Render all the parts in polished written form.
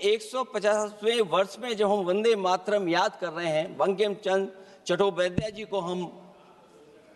150वें वर्ष में जब हम वंदे मातरम याद कर रहे हैं, बंकिम चंद्र चट्टोपाध्याय जी को हम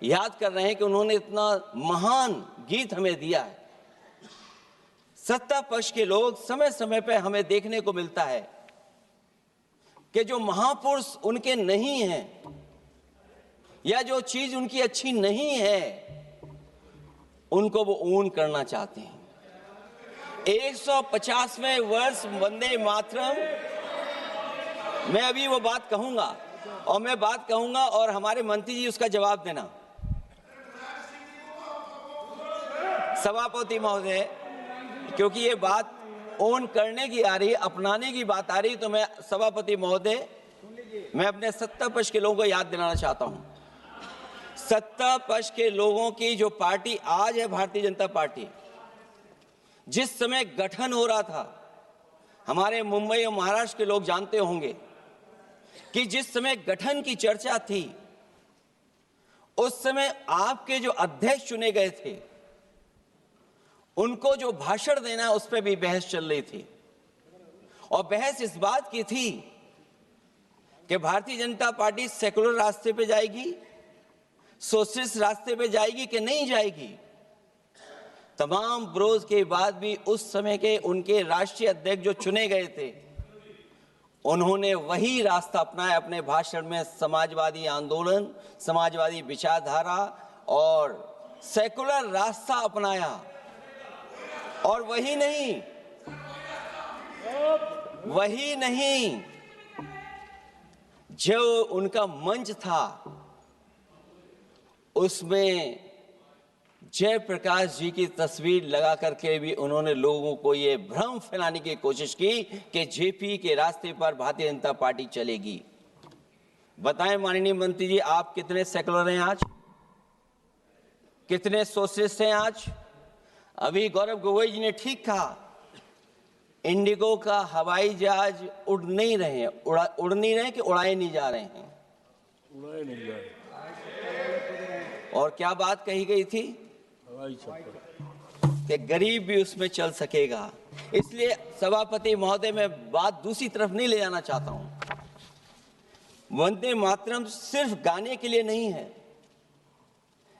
याद कर रहे हैं कि उन्होंने इतना महान गीत हमें दिया है। सत्ता पक्ष के लोग समय समय पर हमें देखने को मिलता है कि जो महापुरुष उनके नहीं हैं या जो चीज उनकी अच्छी नहीं है उनको वो ऊन करना चाहते हैं। 150वें वर्ष वंदे मातरम, मैं अभी वो बात कहूंगा और मैं बात कहूंगा और हमारे मंत्री जी उसका जवाब देना। सभापति महोदय, क्योंकि ये बात ओन करने की आ रही, अपनाने की बात आ रही, तो मैं सभापति महोदय, मैं अपने सत्ता पक्ष के लोगों को याद दिलाना चाहता हूं। सत्ता पक्ष के लोगों की जो पार्टी आज है, भारतीय जनता पार्टी, जिस समय गठन हो रहा था, हमारे मुंबई और महाराष्ट्र के लोग जानते होंगे कि जिस समय गठन की चर्चा थी, उस समय आपके जो अध्यक्ष चुने गए थे उनको जो भाषण देना है उस पर भी बहस चल रही थी। और बहस इस बात की थी कि भारतीय जनता पार्टी सेकुलर रास्ते पे जाएगी, सोशलिस्ट रास्ते पे जाएगी कि नहीं जाएगी। तमाम विरोध के बाद भी उस समय के उनके राष्ट्रीय अध्यक्ष जो चुने गए थे उन्होंने वही रास्ता अपनाया अपने भाषण में। समाजवादी आंदोलन, समाजवादी विचारधारा और सेकुलर रास्ता अपनाया। और वही नहीं, जो उनका मंच था उसमें जयप्रकाश जी की तस्वीर लगा करके भी उन्होंने लोगों को ये भ्रम फैलाने की कोशिश की कि जेपी के रास्ते पर भारतीय जनता पार्टी चलेगी। बताएं माननीय मंत्री जी, आप कितने सेकुलर हैं आज, कितने सोशलिस्ट हैं आज? अभी गौरव गोगोई जी ने ठीक कहा, इंडिगो का हवाई जहाज उड़ नहीं रहे हैं, उड़ नहीं रहे कि उड़ाए नहीं जा रहे हैं? उड़ाए नहीं जा रहे। और क्या बात कही गई थी कि गरीब भी उसमें चल सकेगा। इसलिए सभापति महोदय, मैं बात दूसरी तरफ नहीं ले जाना चाहता हूं। वंदे मातरम सिर्फ गाने के लिए नहीं है,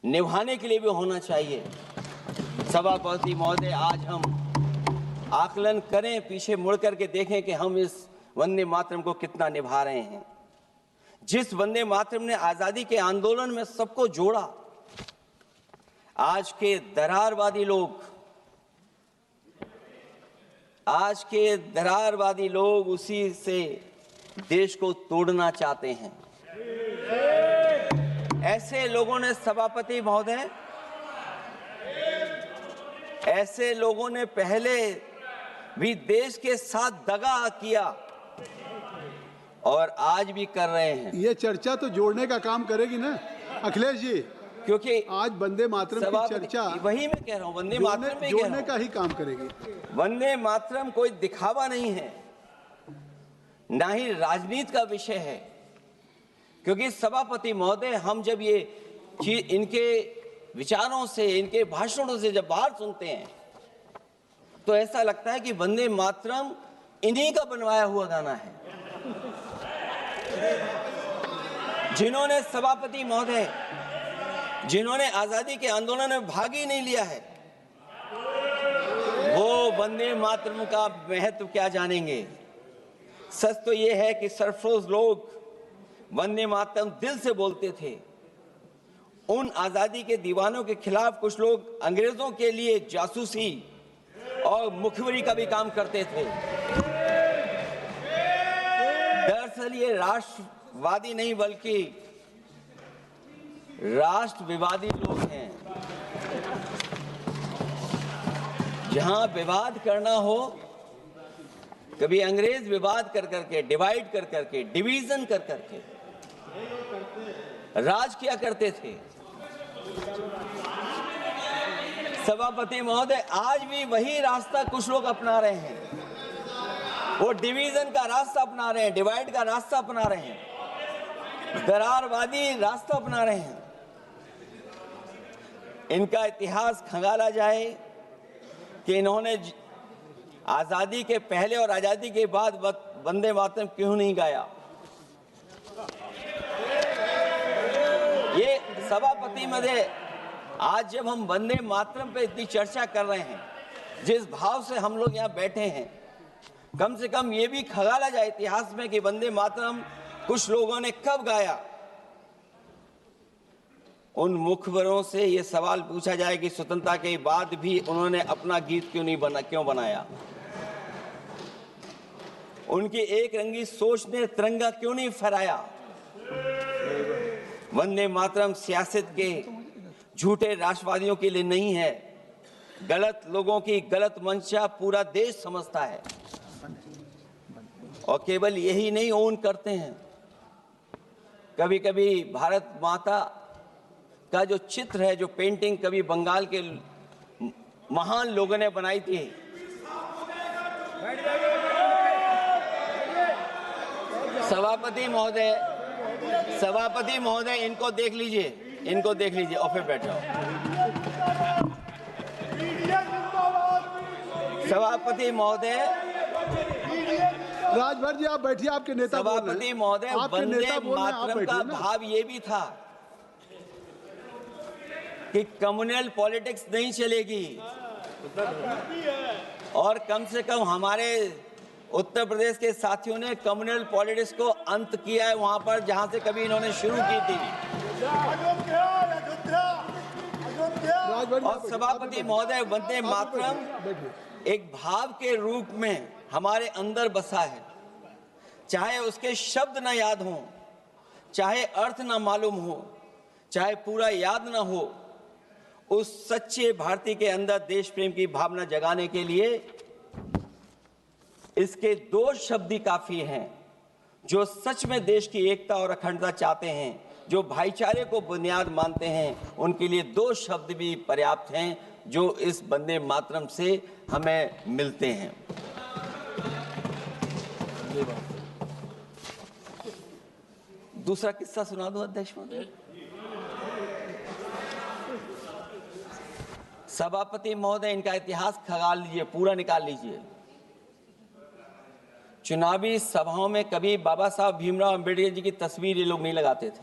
निभाने के लिए भी होना चाहिए। सभापति महोदय, आज हम आकलन करें, पीछे मुड़ करके देखें कि हम इस वंदे मातरम को कितना निभा रहे हैं। जिस वंदे मातरम ने आजादी के आंदोलन में सबको जोड़ा, आज के दरारवादी लोग उसी से देश को तोड़ना चाहते हैं। ऐसे लोगों ने, सभापति महोदय, ऐसे लोगों ने पहले भी देश के साथ दगा किया और आज भी कर रहे हैं। ये चर्चा तो जोड़ने का काम करेगी ना अखिलेश जी, क्योंकि आज वंदे मातरम की चर्चा, वही मैं कह रहा हूँ, वंदे मातरम में जोड़ने का ही काम करेगी। वंदे मातरम कोई दिखावा नहीं है, ना ही राजनीति का विषय है। क्योंकि सभापति महोदय, हम जब ये चीज इनके विचारों से, इनके भाषणों से जब बाहर सुनते हैं तो ऐसा लगता है कि वंदे मातरम इन्हीं का बनवाया हुआ गाना है। जिन्होंने, सभापति महोदय, जिन्होंने आजादी के आंदोलन में भाग ही नहीं लिया है, वो वंदे मातरम का महत्व क्या जानेंगे। सच तो ये है कि सरफरोश लोग वंदे मातरम दिल से बोलते थे। उन आजादी के दीवानों के खिलाफ कुछ लोग अंग्रेजों के लिए जासूसी और मुखबिरी का भी काम करते थे। दरअसल ये राष्ट्रवादी नहीं बल्कि राष्ट्र विवादी लोग हैं। जहां विवाद करना हो, कभी अंग्रेज विवाद कर करके, डिवाइड कर करके, डिवीजन कर करके राज किया करते थे। सभापति महोदय, आज भी वही रास्ता कुछ लोग अपना रहे हैं। वो डिवीजन का रास्ता अपना रहे हैं, डिवाइड का रास्ता अपना रहे हैं, दरारवादी रास्ता अपना रहे हैं। इनका इतिहास खंगाला जाए कि इन्होंने आजादी के पहले और आजादी के बाद वंदे मातरम क्यों नहीं गाया? ये सभापति महोदय, आज जब हम वंदे मातरम पे इतनी चर्चा कर रहे हैं, जिस भाव से हम लोग यहाँ बैठे हैं, कम से कम ये भी खगाला जाए इतिहास में कि वंदे मातरम कुछ लोगों ने कब गाया। उन मुखबरों से ये सवाल पूछा जाए कि स्वतंत्रता के बाद भी उन्होंने अपना गीत क्यों बनाया? उनकी एक रंगी सोच ने तिरंगा क्यों नहीं फहराया? वंदे मातरम सियासत के झूठे राष्ट्रवादियों के लिए नहीं है, गलत लोगों की गलत मंशा पूरा देश समझता है और केवल यही नहीं ओन करते हैं। कभी कभी भारत माता का जो चित्र है, जो पेंटिंग कभी बंगाल के महान लोगों ने बनाई थी, सभापति महोदय इनको देख लीजिए और फिर बैठ जाओ। सभापति महोदय, राजभर जी आप बैठिए, आपके नेता बोल रहे हैं। सभापति महोदय, वंदे मातरम का भाव ये भी था कि कम्युनल पॉलिटिक्स नहीं चलेगी और कम से कम हमारे उत्तर प्रदेश के साथियों ने कम्युनल पॉलिटिक्स को अंत किया है वहां पर जहां से कभी इन्होंने शुरू की थी। और सभापति महोदय, वंदे मातरम एक भाव के रूप में हमारे अंदर बसा है, चाहे उसके शब्द न याद हों, चाहे अर्थ न मालूम हो, चाहे पूरा याद न हो, उस सच्चे भारतीय के अंदर देश प्रेम की भावना जगाने के लिए इसके दो शब्द ही काफी हैं। जो सच में देश की एकता और अखंडता चाहते हैं, जो भाईचारे को बुनियाद मानते हैं, उनके लिए दो शब्द भी पर्याप्त हैं जो इस वंदे मातरम से हमें मिलते हैं। दूसरा किस्सा सुना दो अध्यक्ष महोदय। सभापति महोदय, इनका इतिहास खंगाल लीजिए, पूरा निकाल लीजिए। चुनावी सभाओं में कभी बाबा साहब भीमराव अंबेडकर जी की तस्वीर ये लोग नहीं लगाते थे।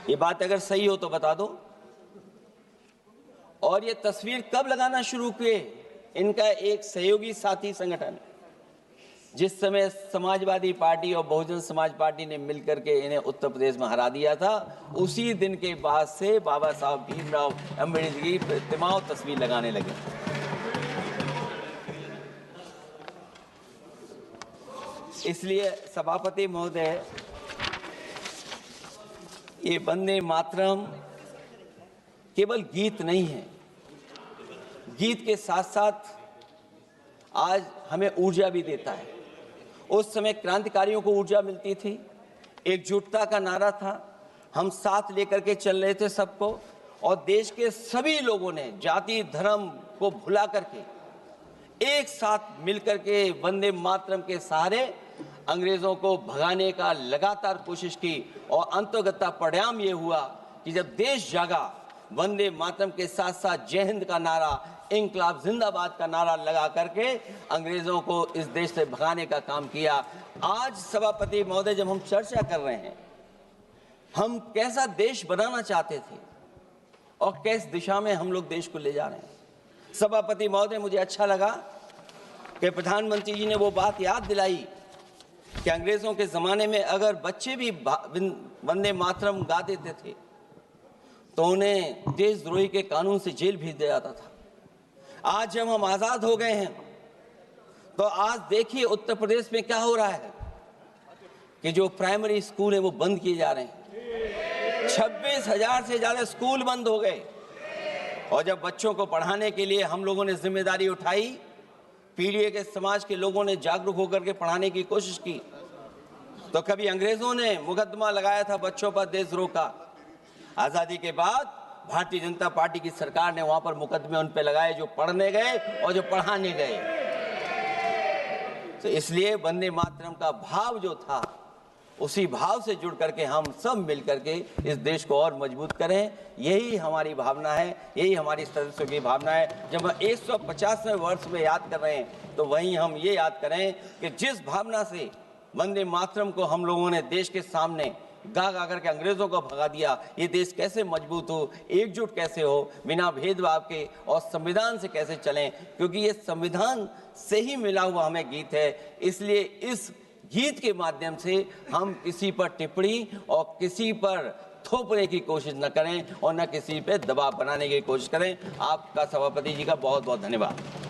ये बात अगर सही हो तो बता दो। और ये तस्वीर कब लगाना शुरू किए? इनका एक सहयोगी साथी संगठन, जिस समय समाजवादी पार्टी और बहुजन समाज पार्टी ने मिलकर के इन्हें उत्तर प्रदेश में हरा दिया था, उसी दिन के बाद से बाबा साहब भीमराव अंबेडकर की प्रतिमा और तस्वीर लगाने लगे। इसलिए सभापति महोदय, ये वंदे मातरम केवल गीत नहीं है, गीत के साथ साथ आज हमें ऊर्जा भी देता है। उस समय क्रांतिकारियों को ऊर्जा मिलती थी, एकजुटता का नारा था, हम साथ लेकर के चल रहे थे सबको, और देश के सभी लोगों ने जाति धर्म को भुला करके एक साथ मिलकर के वंदे मातरम के सहारे अंग्रेजों को भगाने का लगातार कोशिश की। और अंतोगत्ता परिणाम ये हुआ कि जब देश जागा, वंदे मातरम के साथ साथ जय हिंद का नारा, इंकलाब जिंदाबाद का नारा लगा करके अंग्रेजों को इस देश से भगाने का काम किया। आज सभापति महोदय, जब हम चर्चा कर रहे हैं, हम कैसा देश बनाना चाहते थे और किस दिशा में हम लोग देश को ले जा रहे हैं। सभापति महोदय, मुझे अच्छा लगा कि प्रधानमंत्री जी ने वो बात याद दिलाई कि अंग्रेजों के जमाने में अगर बच्चे भी वंदे मातरम गा देते थे तो उन्हें देशद्रोही के कानून से जेल भेज दिया जाता था। आज जब हम आजाद हो गए हैं तो आज देखिए उत्तर प्रदेश में क्या हो रहा है कि जो प्राइमरी स्कूल है वो बंद किए जा रहे हैं। 26,000 से ज्यादा स्कूल बंद हो गए। और जब बच्चों को पढ़ाने के लिए हम लोगों ने जिम्मेदारी उठाई, पीढ़ी के समाज के लोगों ने जागरूक होकर के पढ़ाने की कोशिश की, तो कभी अंग्रेजों ने मुकदमा लगाया था बच्चों पर देशद्रोह का। आजादी के बाद भारतीय जनता पार्टी की सरकार ने वहां पर मुकदमे उन पे लगाए जो पढ़ने गए और जो पढ़ाने गए। तो इसलिए वंदे मातरम का भाव जो था उसी भाव से जुड़ करके हम सब मिल करके इस देश को और मजबूत करें। यही हमारी भावना है, यही हमारी सदस्यों की भावना है। जब हम 150वें वर्ष में याद कर रहे हैं तो वहीं हम ये याद करें कि जिस भावना से वंदे मातरम को हम लोगों ने देश के सामने गा गा करके अंग्रेजों को भगा दिया, ये देश कैसे मजबूत हो, एकजुट कैसे हो, बिना भेदभाव के, और संविधान से कैसे चलें, क्योंकि ये संविधान से ही मिला हुआ हमें गीत है। इसलिए इस गीत के माध्यम से हम किसी पर टिप्पणी और किसी पर थोपने की कोशिश न करें और न किसी पे दबाव बनाने की कोशिश करें। आपका सभापति जी का बहुत बहुत धन्यवाद।